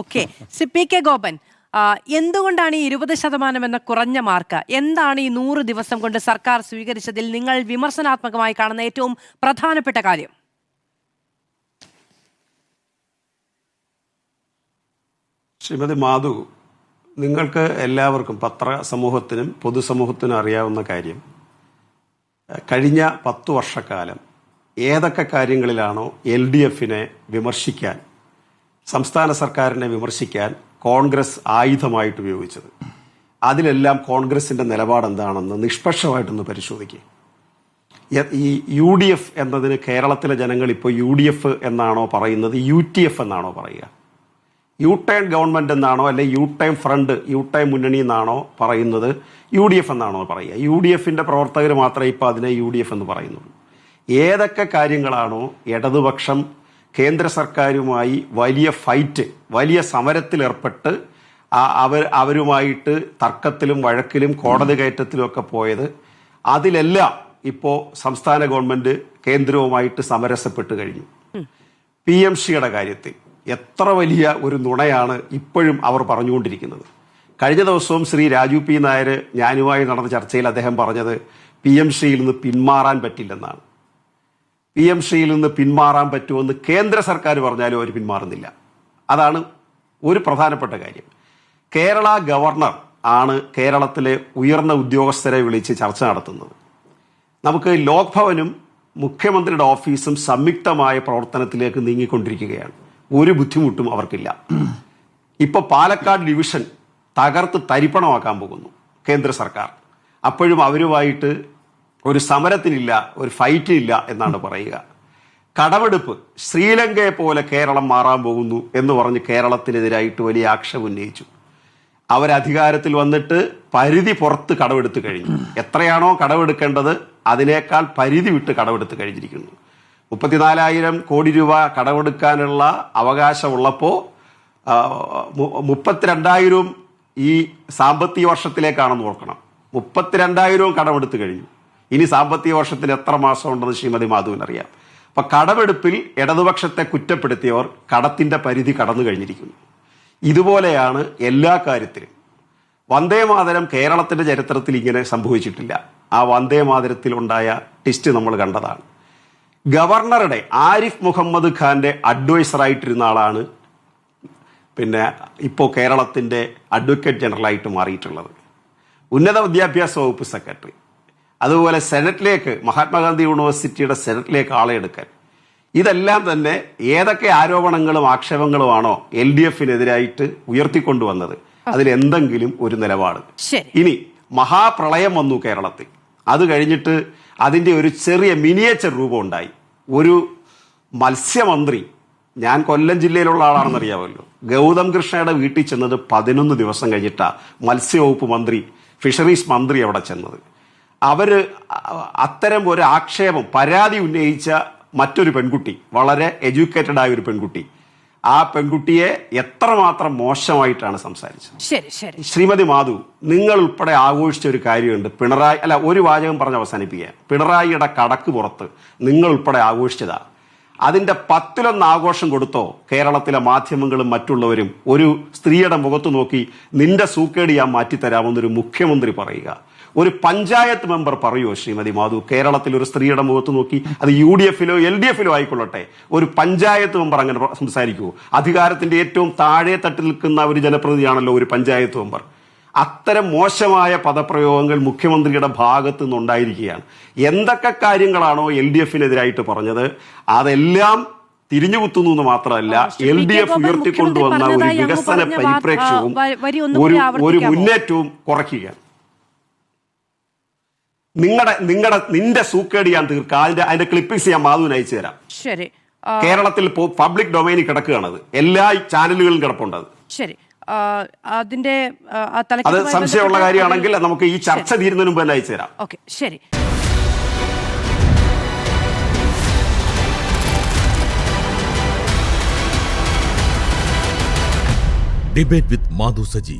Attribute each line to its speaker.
Speaker 1: Okay. P K Gopan, എന്തുകൊണ്ടാണ് ഈ 20% എന്ന കുറഞ്ഞ മാർക്ക്? എന്താണ് ഈ 100 ദിവസം കൊണ്ട് സർക്കാർ സ്വീകരിച്ചതിൽ നിങ്ങൾ വിമർശനാത്മകമായി കാണുന്ന ഏറ്റവും പ്രധാനപ്പെട്ട കാര്യം?
Speaker 2: ശ്രീമതി മാധു, നിങ്ങൾക്ക് എല്ലാവർക്കും പത്ര സമൂഹത്തിനും പൊതുസമൂഹത്തിനും അറിയാവുന്ന കാര്യം, കഴിഞ്ഞ 10 വർഷക്കാലം ഏതൊക്കെ കാര്യങ്ങളിലാണോ LDFനെ വിമർശിക്കാൻ, സംസ്ഥാന സർക്കാരിനെ വിമർശിക്കാൻ കോൺഗ്രസ് ആയുധമായിട്ട് ഉപയോഗിച്ചത്, അതിലെല്ലാം കോൺഗ്രസിന്റെ നിലപാട് എന്താണെന്ന് നിഷ്പക്ഷമായിട്ടൊന്ന് പരിശോധിക്കുക. ഈ UDF എന്നതിന് കേരളത്തിലെ ജനങ്ങൾ ഇപ്പോൾ UDF എന്നാണോ പറയുന്നത്, UTF എന്നാണോ പറയുക? യു-ടേൺ ഗവൺമെന്റ് എന്നാണോ, അല്ലെ യു-ടേൺ ഫ്രണ്ട്, യു-ടേൺ മുന്നണി എന്നാണോ പറയുന്നത്, UDF എന്നാണോ പറയുക? UDFന്റെ പ്രവർത്തകർ മാത്രമേ ഇപ്പോൾ അതിനെ UDF എന്ന് പറയുന്നുള്ളൂ. ഏതൊക്കെ കാര്യങ്ങളാണോ ഇടതുപക്ഷം കേന്ദ്ര സർക്കാരുമായി വലിയ ഫൈറ്റ്, വലിയ സമരത്തിലേർപ്പെട്ട് അവരുമായിട്ട് തർക്കത്തിലും വഴക്കിലും കോടതി കയറ്റത്തിലും ഒക്കെ പോയത്, അതിലെല്ലാം ഇപ്പോൾ സംസ്ഥാന ഗവൺമെന്റ് കേന്ദ്രവുമായിട്ട് സമരസപ്പെട്ട് കഴിഞ്ഞു. PMCയുടെ കാര്യത്തിൽ എത്ര വലിയ ഒരു നുണയാണ് ഇപ്പോഴും അവർ പറഞ്ഞുകൊണ്ടിരിക്കുന്നത്. കഴിഞ്ഞ ദിവസവും ശ്രീ രാജു P. നായർ ഞാനുമായി നടന്ന ചർച്ചയിൽ അദ്ദേഹം പറഞ്ഞത് PMCയിൽ നിന്ന് പിന്മാറാൻ പറ്റില്ലെന്നാണ്. PMCയിൽ നിന്ന് പിന്മാറാൻ പറ്റുമെന്ന് കേന്ദ്ര സർക്കാർ പറഞ്ഞാലും അവർ പിന്മാറുന്നില്ല. അതാണ് ഒരു പ്രധാനപ്പെട്ട കാര്യം. കേരള ഗവർണർ ആണ് കേരളത്തിലെ ഉയർന്ന ഉദ്യോഗസ്ഥരെ വിളിച്ച് ചർച്ച നടത്തുന്നത്. നമുക്ക് ലോക് ഭവനും മുഖ്യമന്ത്രിയുടെ ഓഫീസും സംയുക്തമായ പ്രവർത്തനത്തിലേക്ക് നീങ്ങിക്കൊണ്ടിരിക്കുകയാണ്. ഒരു ബുദ്ധിമുട്ടും അവർക്കില്ല. ഇപ്പൊ പാലക്കാട് ഡിവിഷൻ തകർത്ത് തരിപ്പണമാക്കാൻ പോകുന്നു കേന്ദ്ര സർക്കാർ. അപ്പോഴും അവരുമായിട്ട് ഒരു സമരത്തിനില്ല, ഒരു ഫൈറ്റിനില്ല എന്നാണ് പറയുക. കടമെടുപ്പ്, ശ്രീലങ്കയെ പോലെ കേരളം മാറാൻ പോകുന്നു എന്ന് പറഞ്ഞ് കേരളത്തിനെതിരായിട്ട് വലിയ ആക്ഷേപം ഉന്നയിച്ചു. അവരധികാരത്തിൽ വന്നിട്ട് പരിധി പുറത്ത് കടമെടുത്ത് കഴിഞ്ഞു. എത്രയാണോ കടമെടുക്കേണ്ടത് അതിനേക്കാൾ പരിധി വിട്ട് കടമെടുത്ത് കഴിഞ്ഞിരിക്കുന്നു. 34,000 കോടി രൂപ കടമെടുക്കാനുള്ള അവകാശമുള്ളപ്പോൾ 32,000 ഈ സാമ്പത്തിക വർഷത്തിലേക്കാണെന്ന് ഓർക്കണം. 32,000 കടമെടുത്ത് കഴിഞ്ഞു. ഇനി സാമ്പത്തിക വർഷത്തിൽ എത്ര മാസം ഉണ്ടെന്ന് ശ്രീമതി മാധുവിനറിയാം. അപ്പൊ കടമെടുപ്പിൽ ഇടതുപക്ഷത്തെ കുറ്റപ്പെടുത്തിയവർ കടത്തിന്റെ പരിധി കടന്നു കഴിഞ്ഞിരിക്കുന്നു. ഇതുപോലെയാണ് എല്ലാ കാര്യത്തിലും. വന്ദേമാതരം കേരളത്തിന്റെ ചരിത്രത്തിൽ ഇങ്ങനെ സംഭവിച്ചിട്ടില്ല. ആ വന്ദേമാതരത്തിൽ ഉണ്ടായ ട്വിസ്റ്റ് നമ്മൾ കണ്ടതാണ്. ഗവർണറുടെ ആരിഫ് മുഹമ്മദ് ഖാന്റെ അഡ്വൈസറായിട്ടിരുന്ന ആളാണ് പിന്നെ ഇപ്പോൾ കേരളത്തിന്റെ അഡ്വക്കേറ്റ് ജനറലായിട്ട് മാറിയിട്ടുള്ളത്. ഉന്നത വിദ്യാഭ്യാസ വകുപ്പ് സെക്രട്ടറി, അതുപോലെ സെനറ്റിലേക്ക്, മഹാത്മാഗാന്ധി യൂണിവേഴ്സിറ്റിയുടെ സെനറ്റിലേക്ക് ആളെ എടുക്കൽ, ഇതെല്ലാം തന്നെ ഏതൊക്കെ ആരോപണങ്ങളും ആക്ഷേപങ്ങളുമാണോ LDFനെതിരായിട്ട് ഉയർത്തിക്കൊണ്ടുവന്നത് അതിലെന്തെങ്കിലും ഒരു നിലപാട്. ഇനി മഹാപ്രളയം വന്നു കേരളത്തിൽ. അത് കഴിഞ്ഞിട്ട് അതിന്റെ ഒരു ചെറിയ മിനിയേച്ചർ രൂപം ഉണ്ടായി. ഒരു മത്സ്യമന്ത്രി, ഞാൻ കൊല്ലം ജില്ലയിലുള്ള ആളാണെന്നറിയാമല്ലോ, ഗൗതം കൃഷ്ണയുടെ വീട്ടിൽ ചെന്നത് 11 ദിവസം കഴിഞ്ഞിട്ടാ മത്സ്യവകുപ്പ് മന്ത്രി, ഫിഷറീസ് മന്ത്രി അവിടെ ചെന്നത്. അവര് അത്തരം ഒരു ആക്ഷേപം, പരാതി ഉന്നയിച്ച മറ്റൊരു പെൺകുട്ടി, വളരെ എഡ്യൂക്കേറ്റഡ് ആയ ഒരു പെൺകുട്ടി, ആ പെൺകുട്ടിയെ എത്രമാത്രം മോശമായിട്ടാണ് സംസാരിച്ചത്. ശ്രീമതി മാധു, നിങ്ങൾ ഉൾപ്പെടെ ആഘോഷിച്ച ഒരു കാര്യമുണ്ട്. പിണറായി, അല്ല, ഒരു വാചകം പറഞ്ഞ് അവസാനിപ്പിക്കുക. പിണറായിയുടെ കടക്ക് പുറത്ത് നിങ്ങൾ ഉൾപ്പെടെ ആഘോഷിച്ചതാ. അതിന്റെ 10-1 ആഘോഷം കൊടുത്തോ കേരളത്തിലെ മാധ്യമങ്ങളും മറ്റുള്ളവരും? ഒരു സ്ത്രീയുടെ മുഖത്ത് നോക്കി നിന്റെ സൂക്കേട് ഞാൻ മാറ്റിത്തരാമെന്നൊരു മുഖ്യമന്ത്രി പറയുക. ഒരു പഞ്ചായത്ത് മെമ്പർ പറയുമോ ശ്രീമതി മാധു കേരളത്തിൽ ഒരു സ്ത്രീയുടെ മുഖത്ത് നോക്കി? അത് UDFലോ LDFലോ ആയിക്കൊള്ളട്ടെ, ഒരു പഞ്ചായത്ത് മെമ്പർ അങ്ങനെ സംസാരിക്കുമോ? അധികാരത്തിന്റെ ഏറ്റവും താഴെ തട്ടിൽ നിൽക്കുന്ന ഒരു ജനപ്രതിനിധിയാണല്ലോ ഒരു പഞ്ചായത്ത് മെമ്പർ. അത്തരം മോശമായ പദപ്രയോഗങ്ങൾ മുഖ്യമന്ത്രിയുടെ ഭാഗത്തു നിന്നുണ്ടായിരിക്കുകയാണ്. എന്തൊക്കെ കാര്യങ്ങളാണോ LDFനെതിരായിട്ട് പറഞ്ഞത് അതെല്ലാം തിരിഞ്ഞുകുത്തുന്നു എന്ന് മാത്രമല്ല, LDF ഉയർത്തിക്കൊണ്ടുവന്ന ഒരു വികസന പരിപ്രേക്ഷ്യവും ഒരു മുന്നേറ്റവും കുറയ്ക്കുക. നിന്റെ സൂക്കേട് ഞാൻ തീർക്കാം. അതിന്റെ ക്ലിപ്പിംഗ്സ് ഞാൻ മാധുവിന് അയച്ചു തരാം.
Speaker 1: ശരി.
Speaker 2: കേരളത്തിൽ പബ്ലിക് ഡൊമൈനിൽ കിടക്കുകയാണത്, എല്ലാ ചാനലുകളും കിടപ്പുണ്ടത്.
Speaker 1: ശരി. അതിന്റെ
Speaker 2: അത് സംശയമുള്ള കാര്യമാണെങ്കിൽ നമുക്ക് ഈ ചർച്ച തീരുന്നതിന് മുമ്പ് തന്നെ അയച്ചു തരാം.
Speaker 1: ഓക്കെ, ശരി.
Speaker 3: ഡിബേറ്റ് വിത്ത് മാധു സജി.